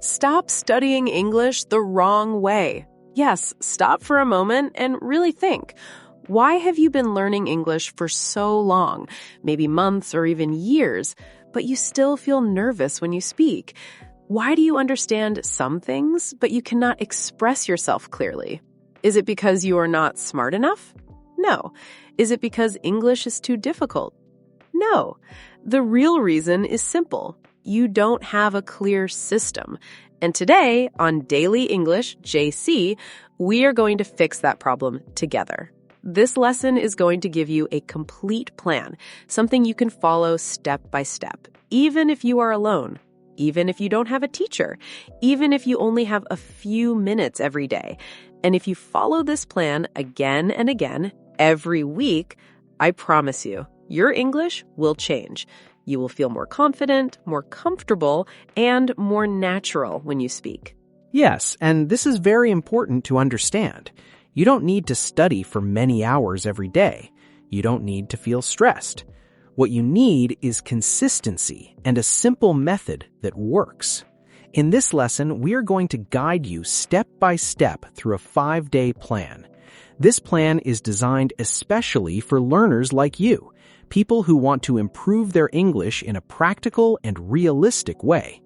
Stop studying English the wrong way. Yes, stop for a moment and really think. Why have you been learning English for so long, maybe months or even years, but you still feel nervous when you speak? Why do you understand some things, but you cannot express yourself clearly? Is it because you are not smart enough? No. Is it because English is too difficult? No. The real reason is simple. You don't have a clear system. And today, on Daily English JC, we are going to fix that problem together. This lesson is going to give you a complete plan, something you can follow step by step, even if you are alone, even if you don't have a teacher, even if you only have a few minutes every day. And if you follow this plan again and again, every week, I promise you, your English will change. You will feel more confident, more comfortable, and more natural when you speak. Yes, and this is very important to understand. You don't need to study for many hours every day. You don't need to feel stressed. What you need is consistency and a simple method that works. In this lesson, we are going to guide you step by step through a 5-day plan. This plan is designed especially for learners like you, people who want to improve their English in a practical and realistic way.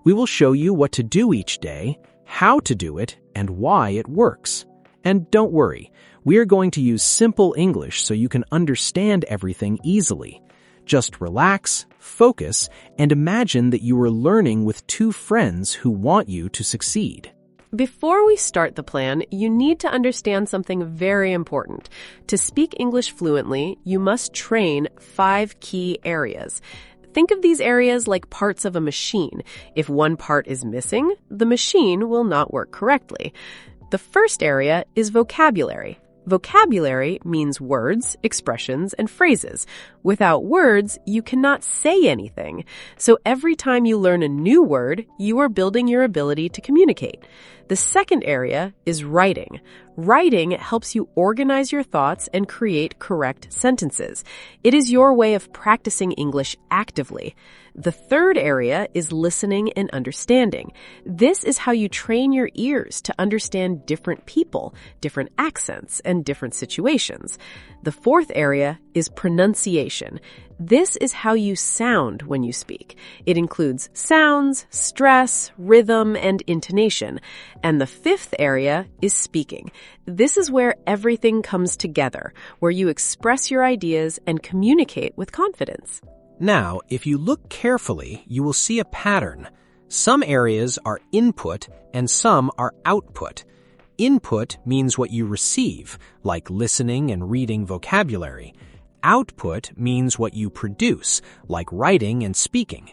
We will show you what to do each day, how to do it, and why it works. And don't worry, we are going to use simple English so you can understand everything easily. Just relax, focus, and imagine that you are learning with two friends who want you to succeed. Before we start the plan, you need to understand something very important. To speak English fluently, you must train 5 key areas. Think of these areas like parts of a machine. If one part is missing, the machine will not work correctly. The first area is vocabulary. Vocabulary means words, expressions, and phrases. Without words, you cannot say anything. So every time you learn a new word, you are building your ability to communicate. The second area is writing. Writing helps you organize your thoughts and create correct sentences. It is your way of practicing English actively. The third area is listening and understanding. This is how you train your ears to understand different people, different accents, and different situations. The fourth area is pronunciation. This is how you sound when you speak. It includes sounds, stress, rhythm, and intonation. And the fifth area is speaking. This is where everything comes together, where you express your ideas and communicate with confidence. Now, if you look carefully, you will see a pattern. Some areas are input and some are output. Input means what you receive, like listening and reading vocabulary. Output means what you produce, like writing and speaking.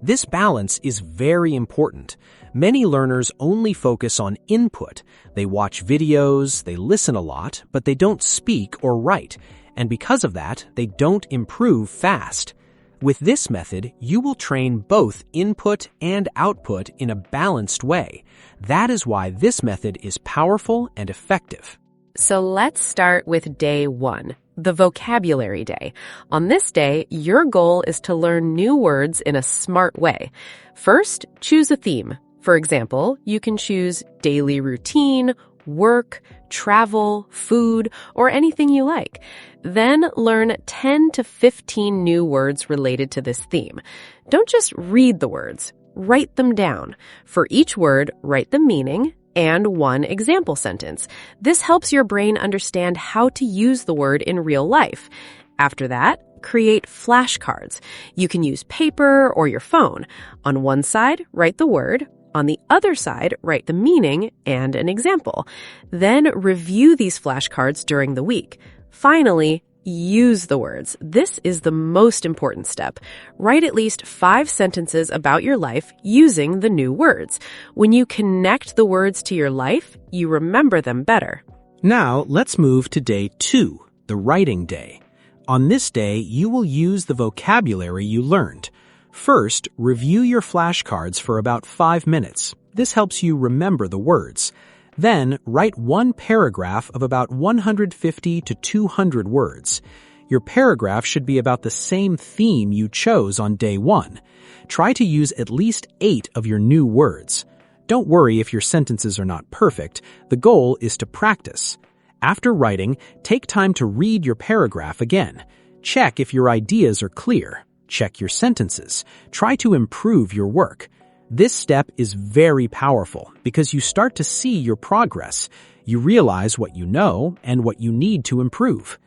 This balance is very important. Many learners only focus on input. They watch videos, they listen a lot, but they don't speak or write. And because of that, they don't improve fast. With this method, you will train both input and output in a balanced way. That is why this method is powerful and effective. So let's start with day 1, the vocabulary day. On this day, your goal is to learn new words in a smart way. First, choose a theme. For example, you can choose daily routine, work, travel, food, or anything you like. Then learn 10 to 15 new words related to this theme. Don't just read the words, write them down. For each word, write the meaning and one example sentence. This helps your brain understand how to use the word in real life. After that, create flashcards. You can use paper or your phone. On one side, write the word. On the other side, write the meaning and an example. Then review these flashcards during the week. Finally, use the words. This is the most important step. Write at least 5 sentences about your life using the new words. When you connect the words to your life, you remember them better. Now, let's move to day 2, the writing day. On this day, you will use the vocabulary you learned. First, review your flashcards for about 5 minutes. This helps you remember the words. Then, write one paragraph of about 150 to 200 words. Your paragraph should be about the same theme you chose on day 1. Try to use at least 8 of your new words. Don't worry if your sentences are not perfect. The goal is to practice. After writing, take time to read your paragraph again. Check if your ideas are clear. Check your sentences. Try to improve your work. This step is very powerful because you start to see your progress. You realize what you know and what you need to improve.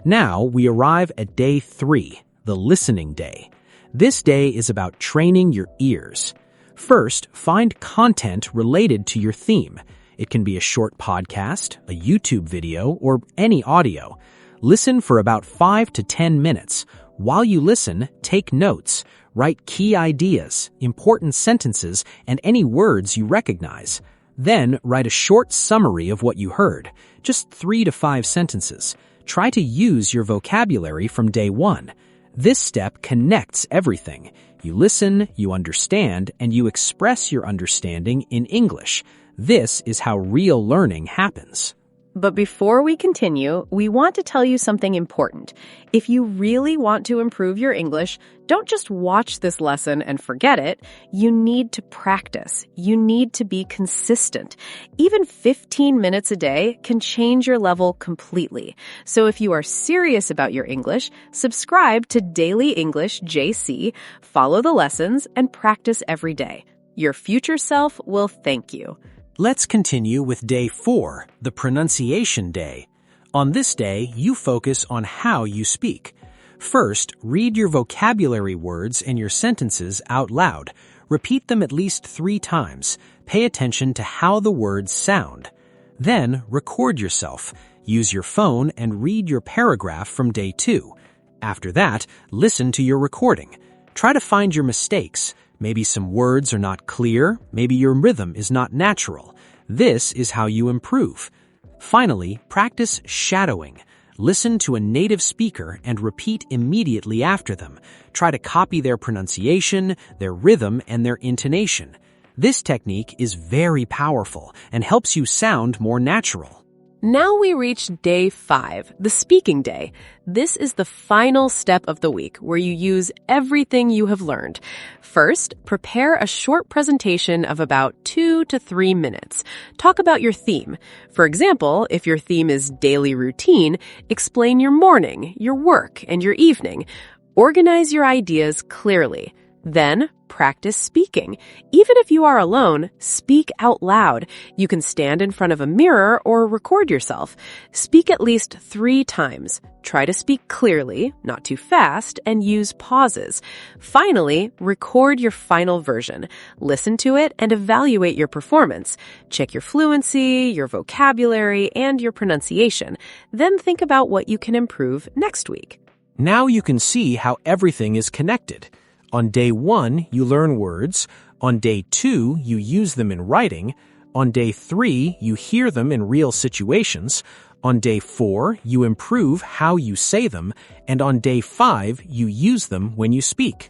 Now we arrive at day 3, the listening day. This day is about training your ears. First, find content related to your theme. It can be a short podcast, a YouTube video, or any audio. Listen for about 5 to 10 minutes. While you listen, take notes. Write key ideas, important sentences, and any words you recognize. Then, write a short summary of what you heard, just 3 to 5 sentences. Try to use your vocabulary from day 1. This step connects everything. You listen, you understand, and you express your understanding in English. This is how real learning happens. But before we continue, we want to tell you something important. If you really want to improve your English, don't just watch this lesson and forget it. You need to practice. You need to be consistent. Even 15 minutes a day can change your level completely. So if you are serious about your English, subscribe to Daily English JC, follow the lessons, and practice every day. Your future self will thank you. Let's continue with day 4, the pronunciation day. On this day, you focus on how you speak. First, read your vocabulary words and your sentences out loud. Repeat them at least 3 times. Pay attention to how the words sound. Then, record yourself. Use your phone and read your paragraph from day 2. After that, listen to your recording. Try to find your mistakes. Maybe some words are not clear. Maybe your rhythm is not natural. This is how you improve. Finally, practice shadowing. Listen to a native speaker and repeat immediately after them. Try to copy their pronunciation, their rhythm, and their intonation. This technique is very powerful and helps you sound more natural. Now we reach day 5, the speaking day. This is the final step of the week where you use everything you have learned. First, prepare a short presentation of about 2 to 3 minutes. Talk about your theme. For example, if your theme is daily routine, explain your morning, your work, and your evening. Organize your ideas clearly. Then, practice speaking. Even if you are alone, speak out loud. You can stand in front of a mirror or record yourself. Speak at least 3 times. Try to speak clearly, not too fast, and use pauses. Finally, record your final version. Listen to it and evaluate your performance. Check your fluency, your vocabulary, and your pronunciation. Then think about what you can improve next week. Now you can see how everything is connected. On day 1, you learn words. On day 2, you use them in writing. On day 3, you hear them in real situations. On day 4, you improve how you say them. And on day 5, you use them when you speak.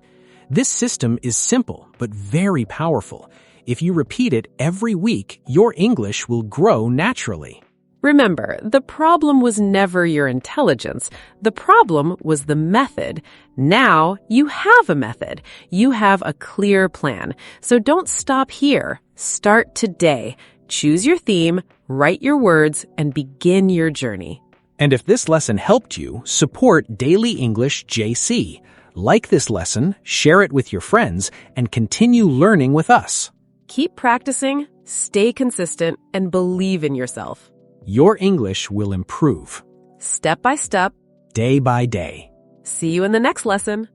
This system is simple, but very powerful. If you repeat it every week, your English will grow naturally. Remember, the problem was never your intelligence. The problem was the method. Now you have a method. You have a clear plan. So don't stop here. Start today. Choose your theme, write your words, and begin your journey. And if this lesson helped you, support Daily English JC. Like this lesson, share it with your friends, and continue learning with us. Keep practicing, stay consistent, and believe in yourself. Your English will improve. Step by step. Day by day. See you in the next lesson.